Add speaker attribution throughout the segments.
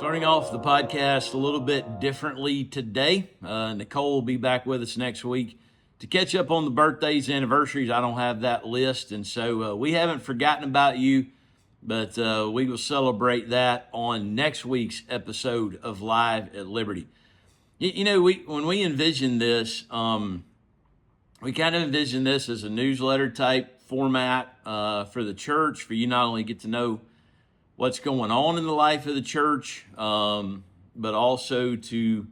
Speaker 1: Starting off the podcast a little bit differently today. Nicole will be back with us next week to catch up on the birthdays, anniversaries. I don't have that list, and so we haven't forgotten about you, but we will celebrate that on next week's episode of Live at Liberty. You know, when we envisioned this, we kind of envisioned this as a newsletter type format for the church, for you not only get to know what's going on in the life of the church, but also to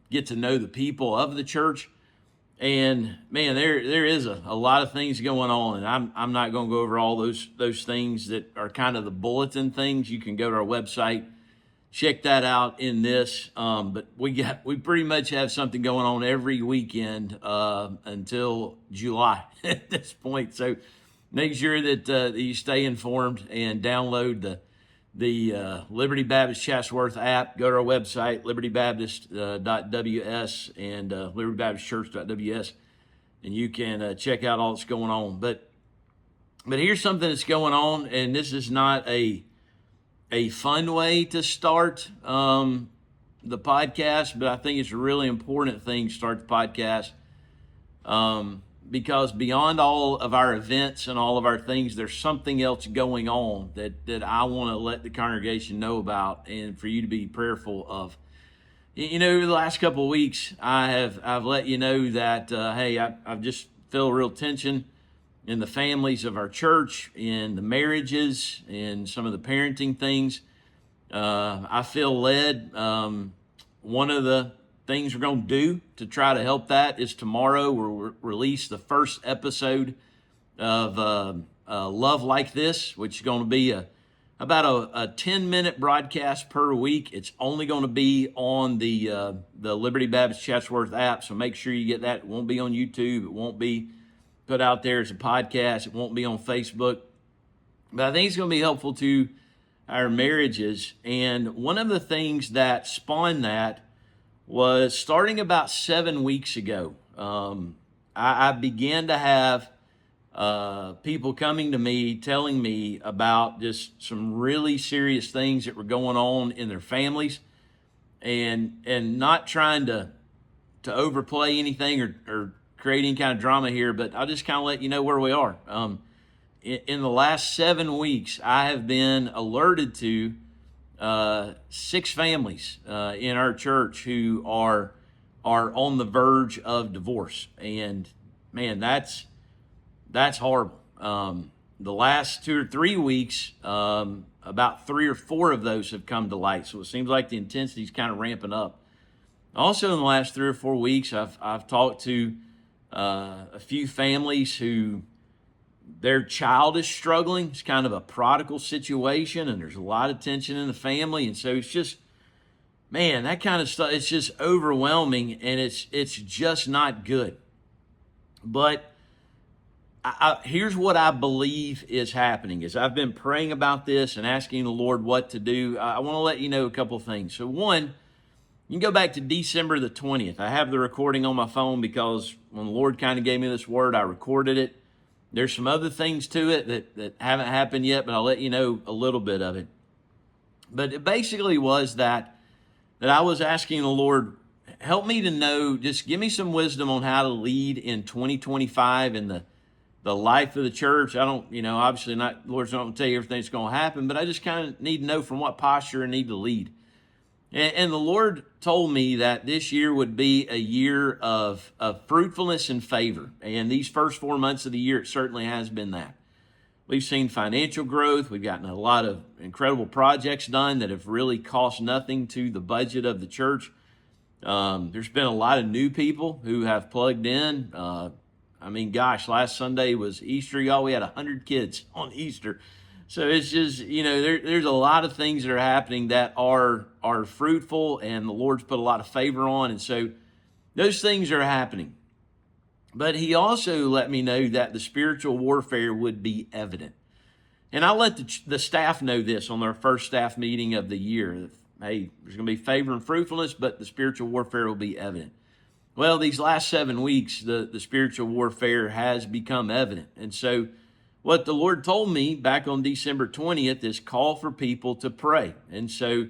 Speaker 1: get to know the people of the church. And man, there is a lot of things going on, and I'm not going to go over all those things that are kind of the bulletin things. You can go to our website, check that out in this. But we pretty much have something going on every weekend until July at this point. So make sure that you stay informed and download the Liberty Baptist Chatsworth app. Go to our website, libertybaptist.ws and libertybaptistchurch.ws, and you can check out all that's going on. But here's something that's going on, and this is not a fun way to start the podcast, but I think it's a really important thing to start the podcast. Because beyond all of our events and all of our things, there's something else going on that I want to let the congregation know about and for you to be prayerful of. You know, the last couple of weeks, I've let you know that, hey, I've just felt real tension in the families of our church, in the marriages, in some of the parenting things. I feel led. One of the things we're going to do to try to help that is tomorrow we'll release the first episode of Love Like This, which is going to be about a 10-minute broadcast per week. It's only going to be on the Liberty Baptist Chatsworth app, so make sure you get that. It won't be on YouTube. It won't be put out there as a podcast. It won't be on Facebook. But I think it's going to be helpful to our marriages. And one of the things that spawned that was starting about 7 weeks ago. I began to have people coming to me telling me about just some really serious things that were going on in their families, and not trying to overplay anything or create any kind of drama here, but I'll just kind of let you know where we are. In the last 7 weeks, I have been alerted to 6 families in our church who are on the verge of divorce, and man, that's horrible. The last 2 or 3 weeks, about 3 or 4 of those have come to light, so it seems like the intensity is kind of ramping up. Also, in the last 3 or 4 weeks, I've talked to a few families who their child is struggling. It's kind of a prodigal situation, and there's a lot of tension in the family. And so it's just, man, that kind of stuff, it's just overwhelming, and it's just not good. But here's what I believe is happening. As I've been praying about this and asking the Lord what to do, I want to let you know a couple of things. So one, you can go back to December the 20th. I have the recording on my phone because when the Lord kind of gave me this word, I recorded it. There's some other things to it that haven't happened yet, but I'll let you know a little bit of it. But it basically was that I was asking the Lord, help me to know, just give me some wisdom on how to lead in 2025 in the life of the church. I don't, obviously not, the Lord's not going to tell you everything that's going to happen, but I just kind of need to know from what posture I need to lead. And the Lord told me that this year would be a year of fruitfulness and favor. And these first 4 months of the year, it certainly has been that. We've seen financial growth. We've gotten a lot of incredible projects done that have really cost nothing to the budget of the church. There's been a lot of new people who have plugged in. Last Sunday was Easter, y'all. We had 100 kids on Easter. So it's just, there's a lot of things that are happening that are fruitful, and the Lord's put a lot of favor on. And so those things are happening. But he also let me know that the spiritual warfare would be evident. And I let the staff know this on their first staff meeting of the year. Hey, there's going to be favor and fruitfulness, but the spiritual warfare will be evident. Well, these last 7 weeks, the spiritual warfare has become evident. And so what the Lord told me back on December 20th is call for people to pray. And so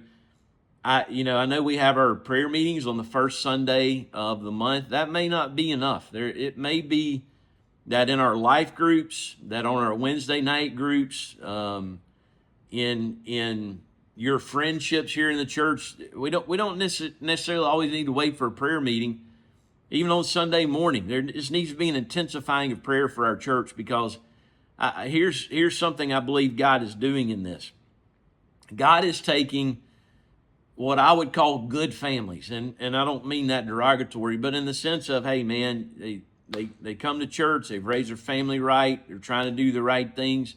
Speaker 1: I know we have our prayer meetings on the first Sunday of the month. That may not be enough. It may be that in our life groups, that on our Wednesday night groups, in your friendships here in the church, we don't necessarily always need to wait for a prayer meeting. Even on Sunday morning, there just needs to be an intensifying of prayer for our church, because here's something I believe God is doing in this. God is taking what I would call good families, and I don't mean that derogatory, but in the sense of, hey man, they come to church, they've raised their family right, they're trying to do the right things.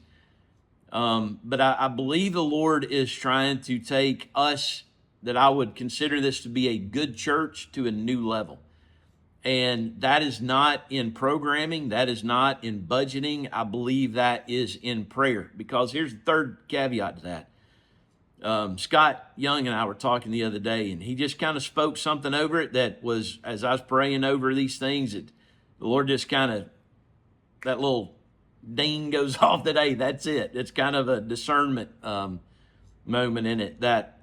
Speaker 1: But I believe the Lord is trying to take us, that I would consider this to be a good church, to a new level. And that is not in programming. That is not in budgeting. I believe that is in prayer. Because here's the third caveat to that. Scott Young and I were talking the other day, and he just kind of spoke something over it that was, as I was praying over these things, that the Lord just kind of, that little ding goes off today. That's it. It's kind of a discernment moment in it, that,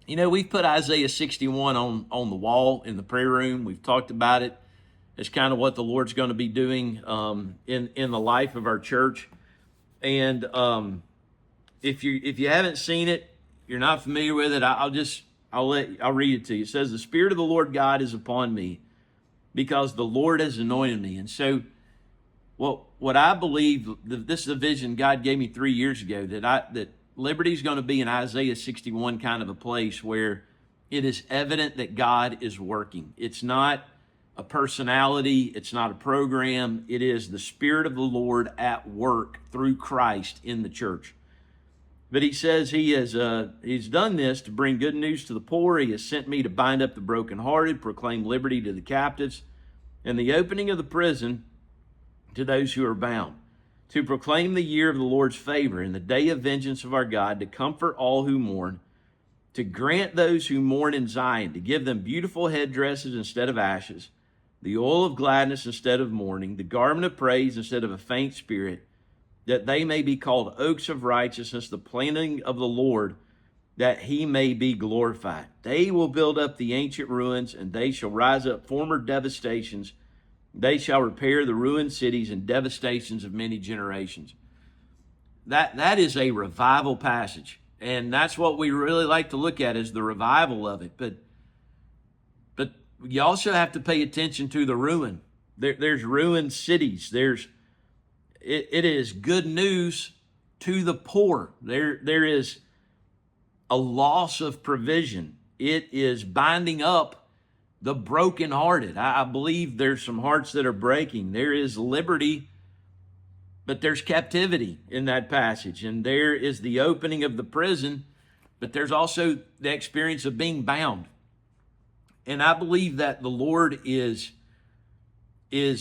Speaker 1: we've put Isaiah 61 on the wall in the prayer room. We've talked about it. It's kind of what the Lord's going to be doing in the life of our church. And if you haven't seen it, you're not familiar with it, I'll read it to you. It says, "The Spirit of the Lord God is upon me, because the Lord has anointed me." And so what I believe, this is a vision God gave me 3 years ago, that Liberty's going to be in Isaiah 61 kind of a place where it is evident that God is working. It's not a personality. It's not a program. It is the Spirit of the Lord at work through Christ in the church. But he says he's done this to bring good news to the poor. He has sent me to bind up the brokenhearted, proclaim liberty to the captives, and the opening of the prison to those who are bound, to proclaim the year of the Lord's favor and the day of vengeance of our God, to comfort all who mourn, to grant those who mourn in Zion, to give them beautiful headdresses instead of ashes, the oil of gladness instead of mourning, the garment of praise instead of a faint spirit, that they may be called oaks of righteousness, the planting of the Lord, that he may be glorified. They will build up the ancient ruins, and they shall rise up former devastations. They shall repair the ruined cities and devastations of many generations. That is a revival passage. And that's what we really like to look at, is the revival of it. But you also have to pay attention to the ruin. There's ruined cities. It is good news to the poor. There is a loss of provision. It is binding up the brokenhearted. I believe there's some hearts that are breaking. There is liberty, but there's captivity in that passage. And there is the opening of the prison, but there's also the experience of being bound. And I believe that the Lord is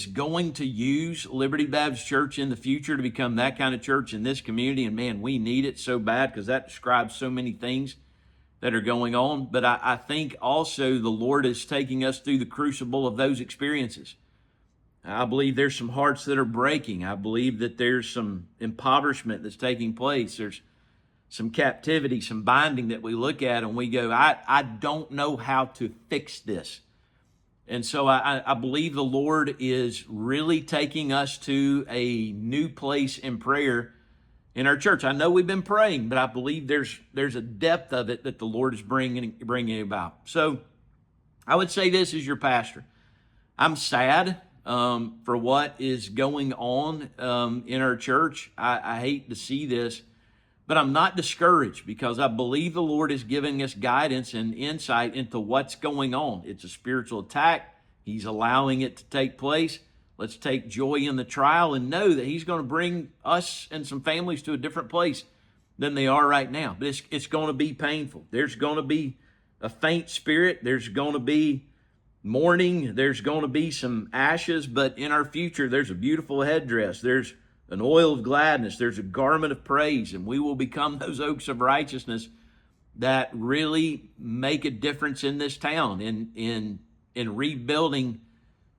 Speaker 1: going to use Liberty Baptist Church in the future to become that kind of church in this community. And man, we need it so bad, because that describes so many things that are going on. But I think also the Lord is taking us through the crucible of those experiences. I believe there's some hearts that are breaking. I believe that there's some impoverishment that's taking place. There's some captivity, some binding that we look at and we go, I don't know how to fix this. And so I believe the Lord is really taking us to a new place in prayer in our church. I know we've been praying, but I believe there's a depth of it that the Lord is bringing about. So I would say this as your pastor. I'm sad for what is going on in our church. I hate to see this, but I'm not discouraged, because I believe the Lord is giving us guidance and insight into what's going on. It's a spiritual attack. He's allowing it to take place. Let's take joy in the trial and know that he's going to bring us and some families to a different place than they are right now. But it's going to be painful. There's going to be a faint spirit. There's going to be mourning. There's going to be some ashes. But in our future, there's a beautiful headdress. There's an oil of gladness. There's a garment of praise. And we will become those oaks of righteousness that really make a difference in this town, in rebuilding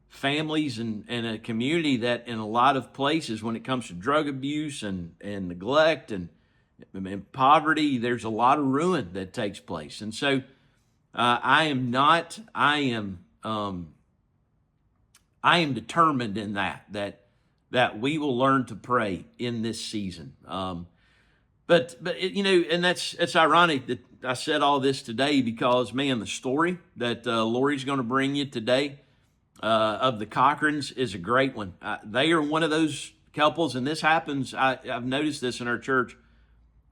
Speaker 1: families and a community that in a lot of places, when it comes to drug abuse and neglect and poverty, there's a lot of ruin that takes place. And so I am determined in that we will learn to pray in this season. But and it's ironic that I said all this today because, man, the story that Lori's going to bring you today of the Cochrans is a great one. They are one of those couples, and this happens, I've noticed this in our church,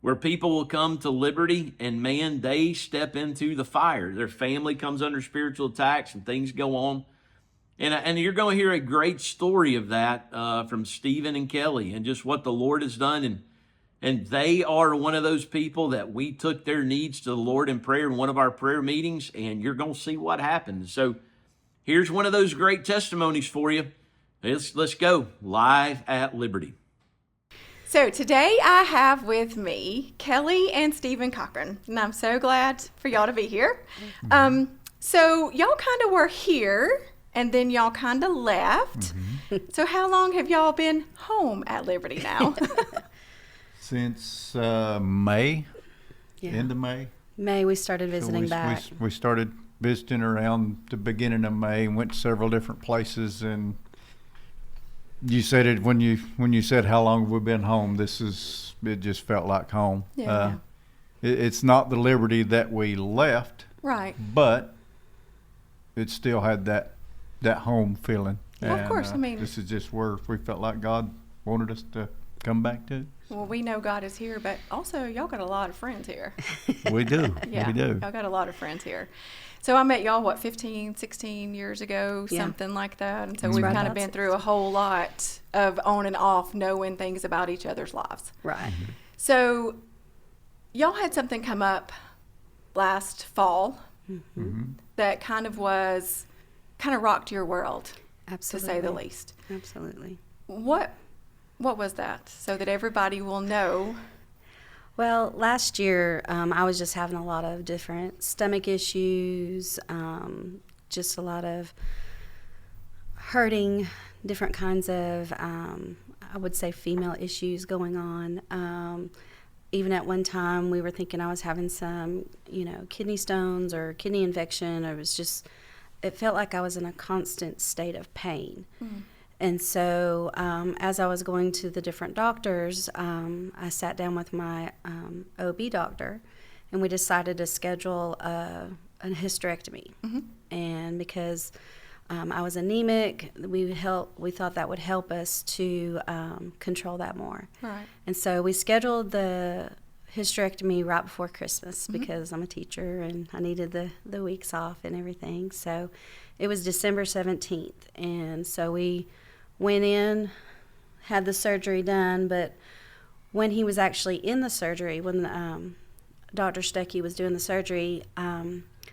Speaker 1: where people will come to Liberty and, man, they step into the fire. Their family comes under spiritual attacks and things go on. And you're going to hear a great story of that from Stephen and Kelly and just what the Lord has done. And they are one of those people that we took their needs to the Lord in prayer in one of our prayer meetings, and you're going to see what happened. So here's one of those great testimonies for you. Let's go live at Liberty.
Speaker 2: So today I have with me Kelly and Stephen Cochran, and I'm so glad for y'all to be here. So y'all kind of were here, and then y'all kind of left. So how long have y'all been home at Liberty now?
Speaker 3: Since May, end of May.
Speaker 4: May we started visiting back.
Speaker 3: We started visiting around the beginning of May and went to several different places. And you said it when you said how long have we been home. It just felt like home.
Speaker 2: Yeah.
Speaker 3: It's not the Liberty that we left,
Speaker 2: Right.
Speaker 3: but it still had that home feeling.
Speaker 2: Well, of course, I mean,
Speaker 3: this is just where we felt like God wanted us to come back to.
Speaker 2: well, we know God is here, but also y'all got a lot of friends here.
Speaker 3: We do.
Speaker 2: Yeah,
Speaker 3: We do.
Speaker 2: y'all got a lot of friends here. So I met y'all, 15, 16 years ago,
Speaker 4: Yeah.
Speaker 2: something like that. And so
Speaker 4: That's
Speaker 2: we've
Speaker 4: right,
Speaker 2: kind of
Speaker 4: about
Speaker 2: been
Speaker 4: 6.
Speaker 2: through a whole lot of on and off knowing things about each other's lives.
Speaker 4: Right.
Speaker 2: So y'all had something come up last fall that kind of rocked your world,
Speaker 4: Absolutely.
Speaker 2: to say the least.
Speaker 4: Absolutely.
Speaker 2: What was that, so that everybody will know?
Speaker 4: Well, last year I was just having a lot of different stomach issues, just a lot of hurting, different kinds of, I would say, female issues going on. Even at one time, we were thinking I was having some, kidney stones or kidney infection. It felt like I was in a constant state of pain. And so as I was going to the different doctors, I sat down with my OB doctor, and we decided to schedule a hysterectomy. And because I was anemic, we thought that would help us to control that more.
Speaker 2: Right.
Speaker 4: And so we scheduled the hysterectomy right before Christmas because I'm a teacher and I needed the weeks off and everything. So it was December 17th. And so we went in, had the surgery done, but when he was actually in the surgery, when Dr. Stuckey was doing the surgery,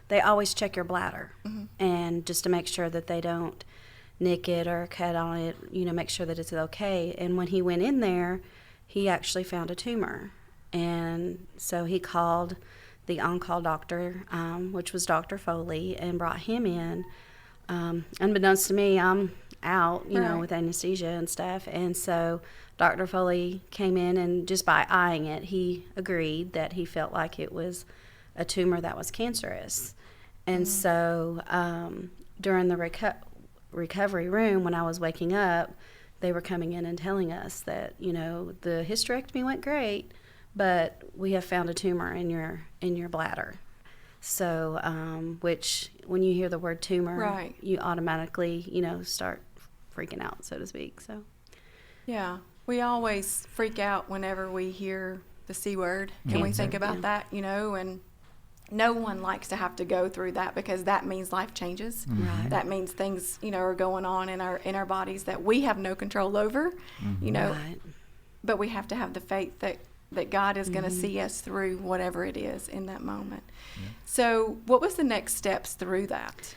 Speaker 4: they always check your bladder, and just to make sure that they don't nick it or cut on it, make sure that it's okay. And when he went in there, he actually found a tumor. And so he called the on-call doctor, which was Dr. Foley, and brought him in. Unbeknownst to me, I'm out,
Speaker 2: Right.
Speaker 4: with anesthesia and stuff. And so Dr. Foley came in, and just by eyeing it, he agreed that he felt like it was a tumor that was cancerous. And so during the recovery room, when I was waking up, they were coming in and telling us that, the hysterectomy went great, but we have found a tumor in your bladder. So, which when you hear the word tumor,
Speaker 2: Right.
Speaker 4: you automatically, start freaking out, so to speak. So,
Speaker 2: Yeah, we always freak out whenever we hear the C word. Can we think about that, and no one likes to have to go through that, because that means life changes.
Speaker 4: Right.
Speaker 2: That means things, are going on in our bodies that we have no control over,
Speaker 4: right.
Speaker 2: but we have to have the faith that God is going to see us through whatever it is in that moment. So what was the next steps through that?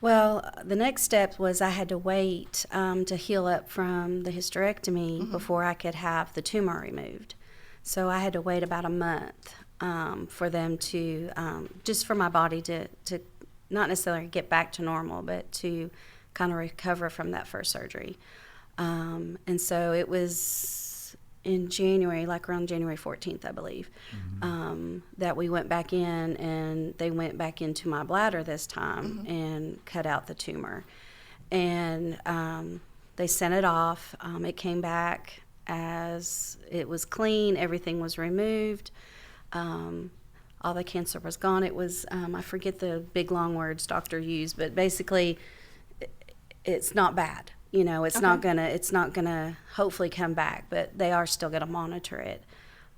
Speaker 4: Well, the next step was I had to wait to heal up from the hysterectomy before I could have the tumor removed. So I had to wait about a month for them to, just for my body to not necessarily get back to normal, but to kind of recover from that first surgery. And so it was in January, like around January 14th, I believe, that we went back in, and they went back into my bladder this time and cut out the tumor. And they sent it off. It came back as it was clean. Everything was removed. All the cancer was gone. It was, I forget the big long words doctor used, but basically it's not bad. You know, it's not gonna hopefully come back, but they are still gonna monitor it.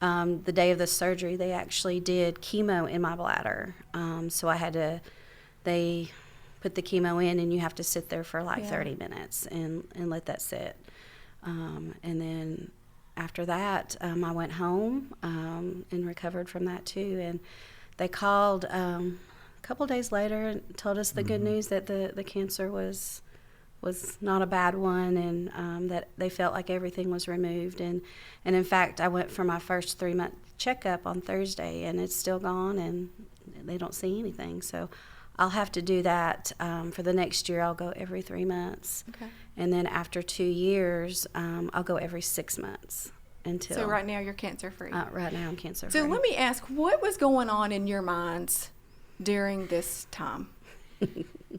Speaker 4: The day of the surgery, they actually did chemo in my bladder. So they put the chemo in, and you have to sit there for like 30 minutes and let that sit. And then after that, I went home and recovered from that too. And they called a couple days later and told us the good news that the cancer was not a bad one, and that they felt like everything was removed. And in fact, I went for my first 3-month checkup on Thursday, and it's still gone, and they don't see anything. So I'll have to do that for the next year. I'll go every 3 months.
Speaker 2: Okay.
Speaker 4: And then after 2 years, I'll go every 6 months until.
Speaker 2: So right now you're cancer free.
Speaker 4: Right now I'm cancer free.
Speaker 2: So let me ask, what was going on in your minds during this time?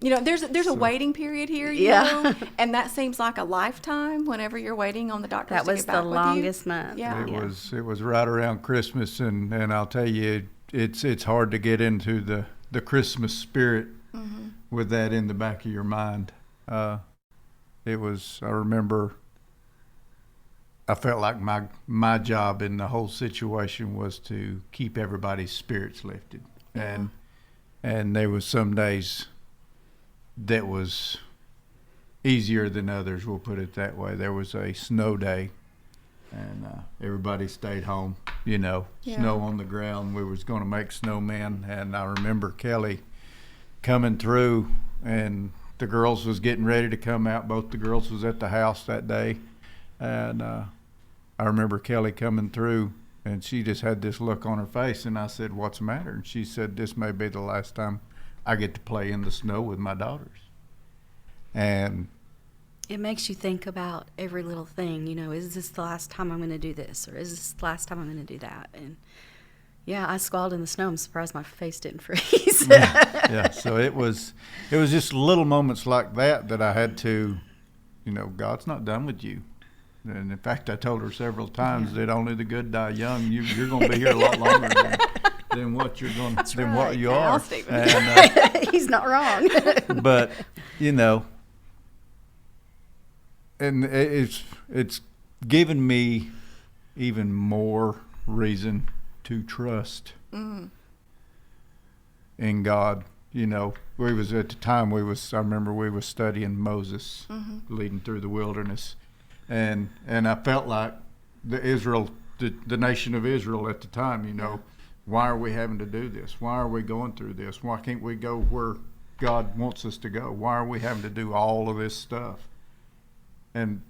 Speaker 2: You know, there's a waiting period here, you know, and that seems like a lifetime whenever you're waiting on the doctors
Speaker 4: that
Speaker 2: to
Speaker 4: was
Speaker 2: get back
Speaker 4: the
Speaker 2: with
Speaker 4: longest
Speaker 2: you.
Speaker 4: month.
Speaker 2: Yeah.
Speaker 3: It was right around Christmas, and I'll tell you, it's hard to get into the Christmas spirit with that in the back of your mind. I remember I felt like my job in the whole situation was to keep everybody's spirits lifted. And there was some days that was easier than others, we'll put it that way. There was a snow day, and everybody stayed home, you know, snow on the ground. We was going to make snowmen, and I remember Kelly coming through, and the girls was getting ready to come out. Both the girls was at the house that day, and I remember Kelly coming through, and she just had this look on her face, and I said, "What's the matter?" And she said, "This may be the last time I get to play in the snow with my daughters." And
Speaker 4: it makes you think about every little thing, you know, is this the last time I'm going to do this, or is this the last time I'm going to do that? And yeah, I squalled in the snow. I'm surprised my face didn't freeze.
Speaker 3: yeah. So it was just little moments like that I had to, you know, God's not done with you. And in fact, I told her several times that only the good die young. You're going to be here a lot longer than what you're going than what you are.
Speaker 4: And, he's not wrong.
Speaker 3: But you know, and it's given me even more reason to trust in God. You know, we was at the time I remember we was studying Moses leading through the wilderness. And I felt like the nation of Israel at the time, you know, why are we having to do this? Why are we going through this? Why can't we go where God wants us to go? Why are we having to do all of this stuff? And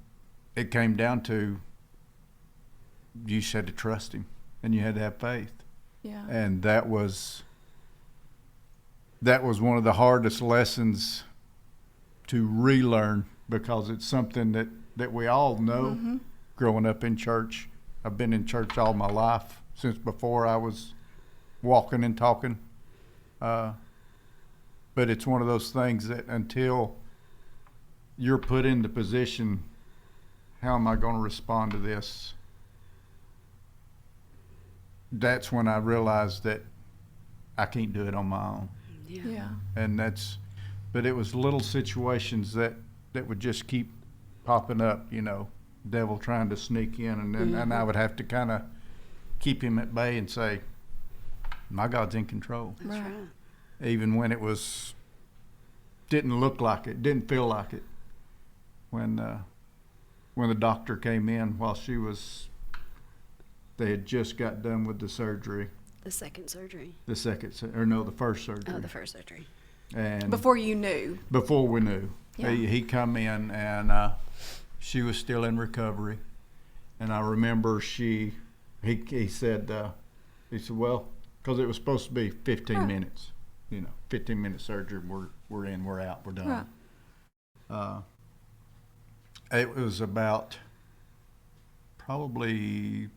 Speaker 3: it came down to you just had to trust him, and you had to have faith.
Speaker 2: Yeah.
Speaker 3: And that was one of the hardest lessons to relearn, because it's something that we all know growing up in church. I've been in church all my life, since before I was walking and talking. But it's one of those things that until you're put in the position, how am I going to respond to this? That's when I realized that I can't do it on my own.
Speaker 2: Yeah.
Speaker 3: And but it was little situations that would just keep popping up, you know, devil trying to sneak in, and then and I would have to kind of keep him at bay and say, my God's in control.
Speaker 4: That's right.
Speaker 3: Even when it didn't look like it, didn't feel like it. When the doctor came in while they had just got done with the surgery.
Speaker 4: The second surgery.
Speaker 3: The first surgery.
Speaker 4: Oh, the first surgery.
Speaker 3: And
Speaker 2: Before you knew.
Speaker 3: Before we knew.
Speaker 2: Yeah.
Speaker 3: He come in, and she was still in recovery. And I remember he said, well, because it was supposed to be 15 minutes, you know, 15-minute surgery. We're in, we're out, we're done. It was about probably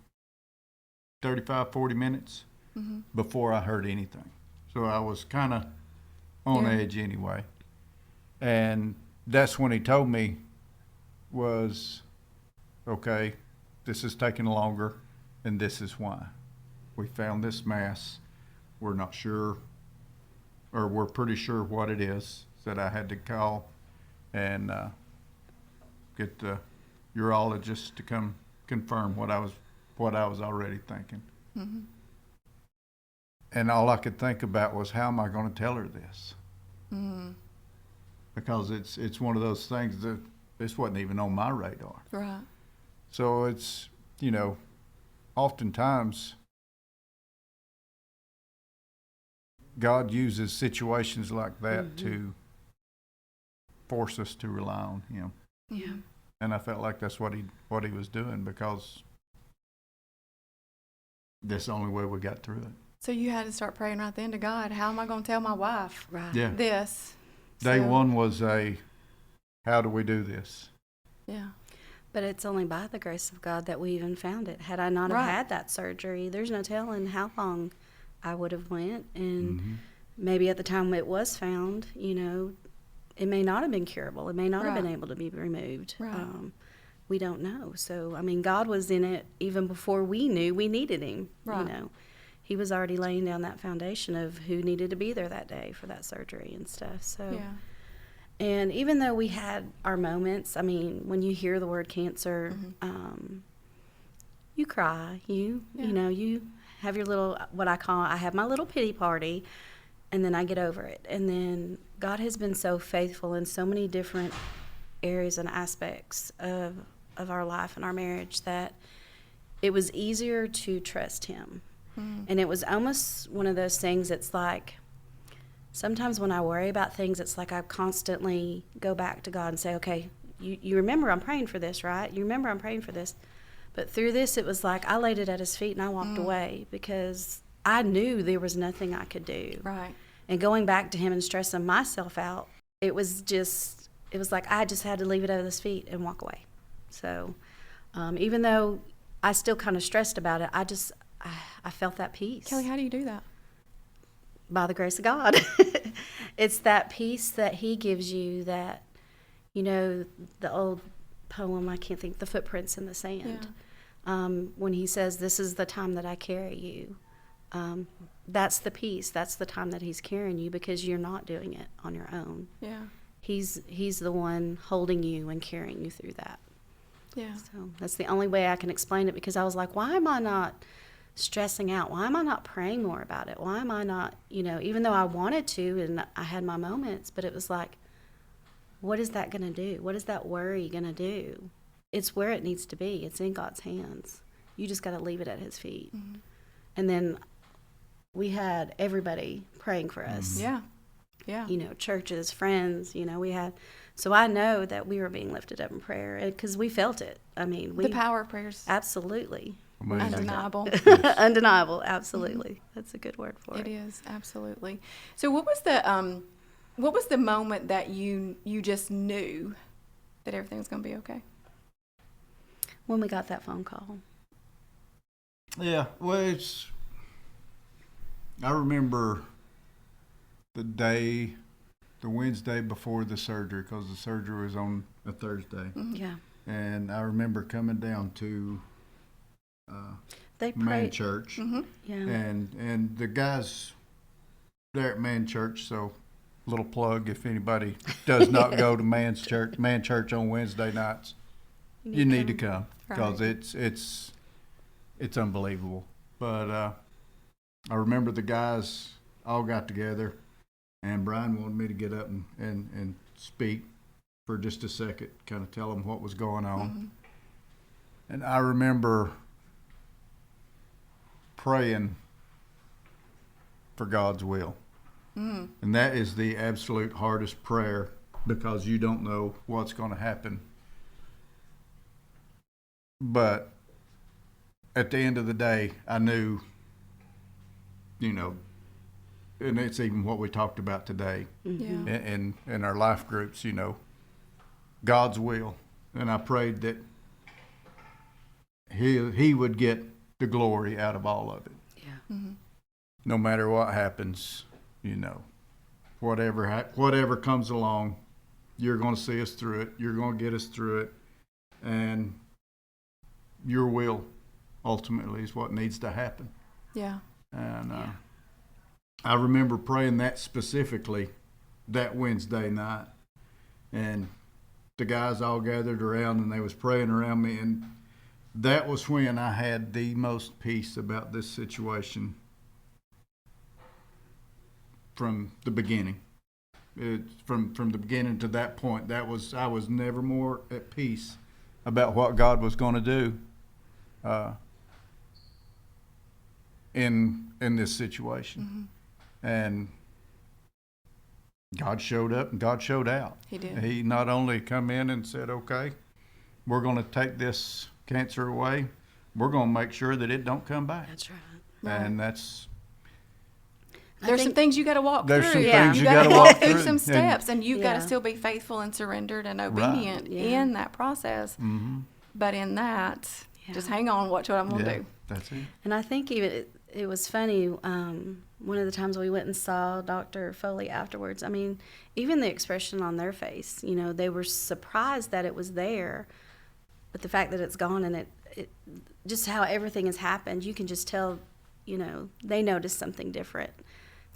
Speaker 3: 35, 40 minutes before I heard anything. So I was kind of on edge anyway. And that's when he told me was, okay, this is taking longer and this is why. We found this mass. We're not sure, or we're pretty sure what it is. That I had to call and get the urologist to come confirm what I was already thinking. And all I could think about was, how am I going to tell her this? Because it's one of those things that this wasn't even on my radar.
Speaker 2: Right.
Speaker 3: So it's, oftentimes God uses situations like that to force us to rely on Him.
Speaker 4: Yeah.
Speaker 3: And I felt like that's what he was doing, because that's the only way we got through it.
Speaker 2: So you had to start praying right then to God, how am I going to tell my wife
Speaker 4: Right.
Speaker 3: Yeah.
Speaker 2: this?
Speaker 3: Day
Speaker 2: So-
Speaker 3: one was how do we do this?
Speaker 2: Yeah.
Speaker 4: But it's only by the grace of God that we even found it. Had I not
Speaker 2: Right.
Speaker 4: have had that surgery, there's no telling how long I would have went. And maybe at the time it was found, it may not have been curable. It may not have been
Speaker 2: Right.
Speaker 4: able to be removed.
Speaker 2: Right.
Speaker 4: We don't know. So, God was in it even before we knew we needed Him.
Speaker 2: Right.
Speaker 4: He was already laying down that foundation of who needed to be there that day for that surgery and stuff. So,
Speaker 2: Yeah.
Speaker 4: and even though we had our moments, when you hear the word cancer, you cry. You have your little, I have my little pity party, and then I get over it. And then God has been so faithful in so many different areas and aspects of our life and our marriage that it was easier to trust Him. And it was almost one of those things, it's like, sometimes when I worry about things, it's like I constantly go back to God and say, okay, you remember I'm praying for this, right? You remember I'm praying for this. But through this, it was like I laid it at His feet and I walked away, because I knew there was nothing I could do.
Speaker 2: Right.
Speaker 4: And going back to Him and stressing myself out, it was like I just had to leave it at His feet and walk away. So even though I still kind of stressed about it, I felt that peace.
Speaker 2: Kelly, how do you do that?
Speaker 4: By the grace of God. It's that peace that He gives you that, the old poem, I can't think, The Footprints in the Sand. When He says, this is the time that I carry you. That's the peace. That's the time that He's carrying you, because you're not doing it on your own.
Speaker 2: Yeah.
Speaker 4: He's the one holding you and carrying you through that.
Speaker 2: Yeah.
Speaker 4: So that's the only way I can explain it, because I was like, why am I not stressing out? Why am I not praying more about it? Why am I not, even though I wanted to and I had my moments, but it was like, what is that going to do? What is that worry going to do? It's where it needs to be. It's in God's hands. You just got to leave it at His feet. And then we had everybody praying for us.
Speaker 2: Yeah. Yeah.
Speaker 4: Churches, friends, we had, so I know that we were being lifted up in prayer, because we felt it.
Speaker 2: The power of prayers.
Speaker 4: Absolutely.
Speaker 3: Amazing.
Speaker 2: Undeniable.
Speaker 4: Undeniable, absolutely. That's a good word for it.
Speaker 2: It is, absolutely. So what was the moment that you just knew that everything was going to be okay?
Speaker 4: When we got that phone call.
Speaker 3: Yeah, well, I remember the Wednesday before the surgery, because the surgery was on a Thursday.
Speaker 4: Yeah.
Speaker 3: And I remember coming down to
Speaker 4: They
Speaker 3: Man
Speaker 4: prayed.
Speaker 3: Church,
Speaker 4: Yeah.
Speaker 3: and the guys there at Man Church, so little plug, if anybody does not go to Man Church on Wednesday nights, you need to come, because it's unbelievable. But I remember the guys all got together, and Brian wanted me to get up and speak for just a second, kind of tell them what was going on. And I remember praying for God's will. And that is the absolute hardest prayer, because you don't know what's going to happen. But at the end of the day, I knew, and it's even what we talked about today
Speaker 2: Yeah.
Speaker 3: in our life groups, God's will, and I prayed that he would get the glory out of all of it.
Speaker 4: Yeah.
Speaker 3: No matter what happens, whatever comes along, you're going to see us through it. You're going to get us through it, and your will ultimately is what needs to happen.
Speaker 2: Yeah.
Speaker 3: And I remember praying that specifically that Wednesday night, and the guys all gathered around and they was praying around me, and that was when I had the most peace about this situation from the beginning. From the beginning to that point, I was never more at peace about what God was going to do in this situation. And God showed up and God showed out.
Speaker 2: He did.
Speaker 3: He not only come in and said, okay, we're going to take this cancer away, we're going to make sure that it don't come back.
Speaker 4: That's right.
Speaker 3: And that's...
Speaker 2: There's some things you got to walk
Speaker 3: There's
Speaker 2: through.
Speaker 3: some things
Speaker 2: you
Speaker 3: you
Speaker 2: got to
Speaker 3: gotta
Speaker 2: walk
Speaker 3: walk
Speaker 2: through
Speaker 3: through.
Speaker 2: some steps, and you've got to
Speaker 4: Yeah.
Speaker 2: still be faithful and surrendered and obedient
Speaker 4: Yeah.
Speaker 2: in that process. But in that, just hang on, watch what I'm going to do.
Speaker 3: That's it.
Speaker 4: And I think even it was funny. One of the times we went and saw Dr. Foley afterwards, I mean, even the expression on their face, they were surprised that it was there, but the fact that it's gone, and it just how everything has happened, you can just tell, they noticed something different.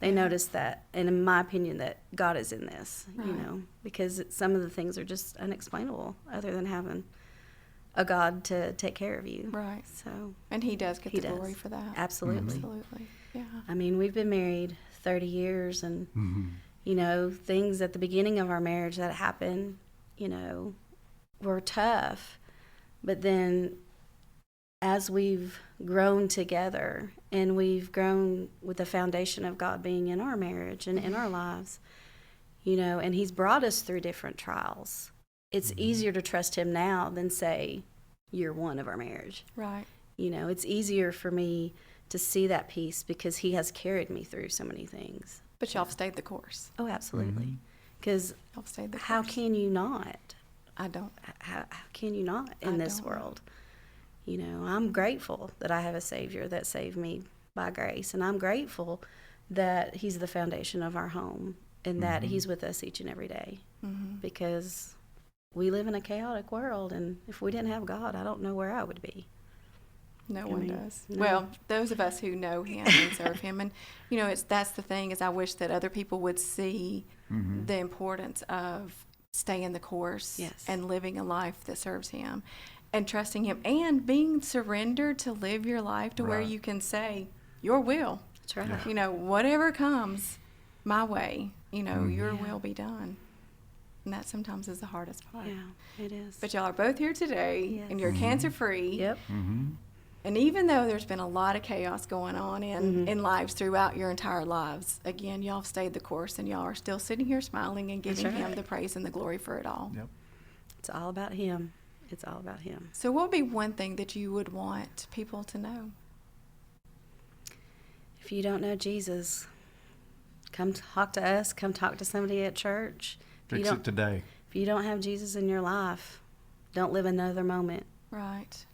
Speaker 4: They noticed that, and in my opinion, that God is in this, because some of the things are just unexplainable other than having a God to take care of you.
Speaker 2: Right.
Speaker 4: So,
Speaker 2: And he does get
Speaker 4: He
Speaker 2: the
Speaker 4: does.
Speaker 2: glory for that.
Speaker 4: absolutely.
Speaker 2: Absolutely. Yeah.
Speaker 4: I mean, we've been married 30 years, and, things at the beginning of our marriage that happened, were tough. But then as we've grown together and we've grown with the foundation of God being in our marriage and in our lives, and he's brought us through different trials, it's easier to trust him now than, say, year one of our marriage.
Speaker 2: Right.
Speaker 4: It's easier for me to see that peace because he has carried me through so many things.
Speaker 2: But y'all have stayed the course.
Speaker 4: Oh, absolutely. Because
Speaker 2: Y'all have stayed the course.
Speaker 4: how can you not?
Speaker 2: I don't.
Speaker 4: How can you not
Speaker 2: I
Speaker 4: in this
Speaker 2: don't.
Speaker 4: world? I'm grateful that I have a Savior that saved me by grace, and I'm grateful that he's the foundation of our home and that he's with us each and every day, because we live in a chaotic world, and if we didn't have God, I don't know where I would be.
Speaker 2: No
Speaker 4: I
Speaker 2: one
Speaker 4: mean,
Speaker 2: does.
Speaker 4: no.
Speaker 2: Well, those of us who know him and serve him, and that's the thing, is I wish that other people would see the importance of staying the course
Speaker 4: Yes.
Speaker 2: and living a life that serves him, and trusting him, and being surrendered to live your life to where
Speaker 3: Right.
Speaker 2: you can say, "Your will,
Speaker 4: That's right.
Speaker 2: whatever comes my way, your
Speaker 4: Yeah.
Speaker 2: will be done." And that sometimes is the hardest part.
Speaker 4: Yeah, it is.
Speaker 2: But y'all are both here today,
Speaker 4: Yes.
Speaker 2: and you're cancer free.
Speaker 4: Yep.
Speaker 2: And even though there's been a lot of chaos going on in lives throughout your entire lives, again, y'all have stayed the course, and y'all are still sitting here smiling and giving
Speaker 4: That's
Speaker 2: him
Speaker 4: right.
Speaker 2: the praise and the glory for it all.
Speaker 3: Yep.
Speaker 4: It's all about him. It's all about him.
Speaker 2: So what would be one thing that you would want people to know?
Speaker 4: If you don't know Jesus, come talk to us. Come talk to somebody at church.
Speaker 3: Fix it today.
Speaker 4: If you don't have Jesus in your life, don't live another moment.
Speaker 2: Right.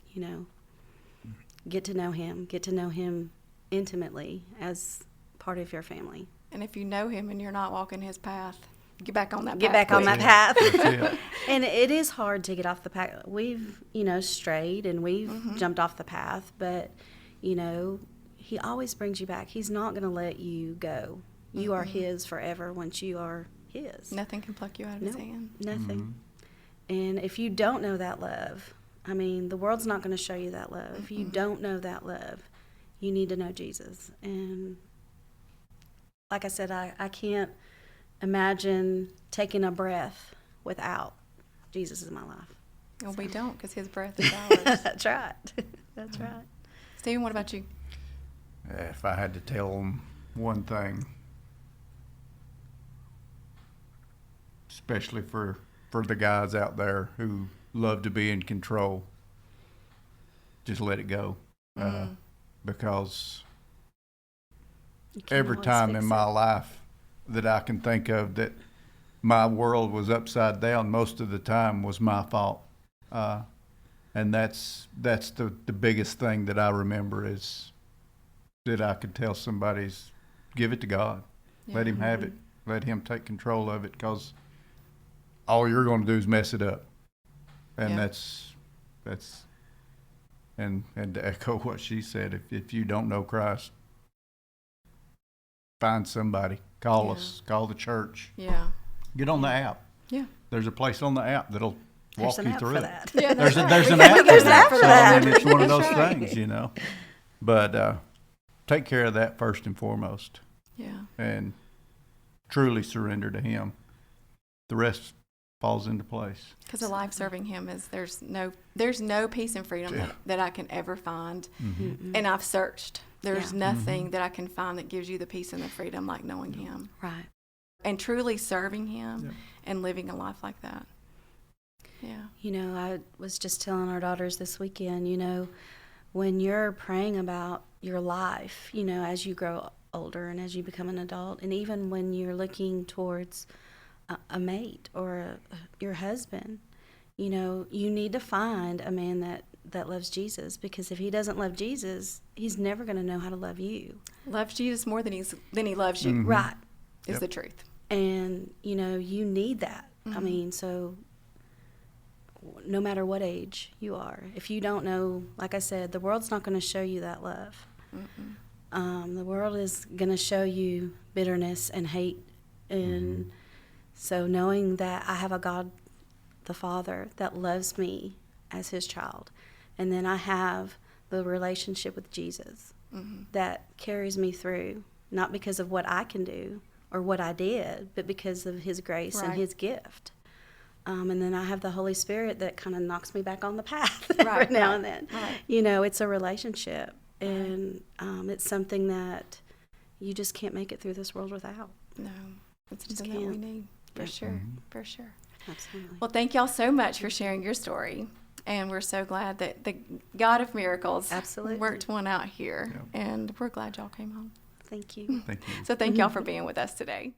Speaker 4: Get to know him. Get to know him intimately as part of your family.
Speaker 2: And if you know him and you're not walking his path, get back on that
Speaker 4: Get
Speaker 2: path.
Speaker 4: back on that
Speaker 2: quick.
Speaker 4: path.
Speaker 3: That's it.
Speaker 4: And it is hard to get off the path. We've, strayed and we've jumped off the path, but, he always brings you back. He's not going to let you go. You are his forever once you are his.
Speaker 2: Nothing can pluck you out of his hand.
Speaker 4: Nothing. And if you don't know that love, the world's not going to show you that love. If you don't know that love, you need to know Jesus. And like I said, I can't imagine taking a breath without Jesus in my life.
Speaker 2: Well, we don't, because his breath is ours.
Speaker 4: That's right. That's right.
Speaker 2: Stephen, what about you?
Speaker 3: If I had to tell them one thing, especially for the guys out there who love to be in control, just let it go. Because
Speaker 4: You can't
Speaker 3: every
Speaker 4: always
Speaker 3: time
Speaker 4: fix
Speaker 3: in
Speaker 4: it.
Speaker 3: my life that I can think of that my world was upside down most of the time was my fault. And that's the biggest thing that I remember is that I could tell somebody's give it to God.
Speaker 2: Yeah.
Speaker 3: Let him have it. Let him take control of it, because all you're going to do is mess it up. And
Speaker 2: Yeah.
Speaker 3: that's and to echo what she said, if you don't know Christ, find somebody. Call
Speaker 2: Yeah.
Speaker 3: us. Call the church.
Speaker 2: Yeah.
Speaker 3: Get on the app.
Speaker 2: Yeah.
Speaker 3: There's a place on the app that'll walk
Speaker 4: There's an
Speaker 3: you
Speaker 4: app
Speaker 3: through
Speaker 4: for
Speaker 3: it.
Speaker 4: that.
Speaker 2: Yeah,
Speaker 3: There's
Speaker 2: that's
Speaker 3: a, there's
Speaker 2: right.
Speaker 3: an
Speaker 2: We
Speaker 3: app
Speaker 2: got
Speaker 3: for
Speaker 2: an
Speaker 3: that.
Speaker 2: app for
Speaker 3: So
Speaker 2: that.
Speaker 3: I mean, it's one of
Speaker 2: That's
Speaker 3: those
Speaker 2: right.
Speaker 3: things, you know. But take care of that first and foremost,
Speaker 2: Yeah.
Speaker 3: and truly surrender to Him. The rest falls into place.
Speaker 2: Because a life serving Him is there's no peace and freedom
Speaker 3: Yeah.
Speaker 2: that I can ever find,
Speaker 4: Mm-mm.
Speaker 2: and I've searched. There's
Speaker 4: Yeah.
Speaker 2: nothing that I can find that gives you the peace and the freedom like knowing Him
Speaker 4: Right.
Speaker 2: and truly serving Him
Speaker 3: Yeah.
Speaker 2: and living a life like that. Yeah.
Speaker 4: You know, I was just telling our daughters this weekend, you know, when you're praying about your life, you know, as you grow older and as you become an adult, and even when you're looking towards a mate or your husband, you know, you need to find a man that loves Jesus, because if he doesn't love Jesus, he's never going to know how to love you.
Speaker 2: Loves Jesus more than he loves you.
Speaker 3: Mhm.
Speaker 4: Right.
Speaker 2: Is
Speaker 3: Yep.
Speaker 2: the truth.
Speaker 4: And, you know, you need that. I
Speaker 2: Mhm.
Speaker 4: mean, so no matter what age you are, if you don't know, like I said, the world's not going to show you that love.
Speaker 2: Mm-mm.
Speaker 4: The world is going to show you bitterness and hate. And so knowing that I have a God, the Father, that loves me as his child, and then I have the relationship with Jesus
Speaker 2: Mhm.
Speaker 4: that carries me through, not because of what I can do or what I did, but because of his grace and
Speaker 2: Right.
Speaker 4: his gift. And then I have the Holy Spirit that kind of knocks me back on the path
Speaker 2: Right,
Speaker 4: every now
Speaker 2: right,
Speaker 4: and then.
Speaker 2: right.
Speaker 4: You know, it's a relationship, and it's something that you just can't make it through this world without.
Speaker 2: No, it's
Speaker 4: Just
Speaker 2: something that we
Speaker 4: can't.
Speaker 2: need for
Speaker 4: Yeah.
Speaker 2: sure, for sure.
Speaker 4: Absolutely.
Speaker 2: Well, thank y'all so much for sharing your story. And we're so glad that the God of miracles
Speaker 4: Absolutely.
Speaker 2: worked one out here.
Speaker 3: Yeah.
Speaker 2: And we're glad y'all came home.
Speaker 4: Thank you.
Speaker 3: Thank you.
Speaker 2: So thank y'all for being with us today.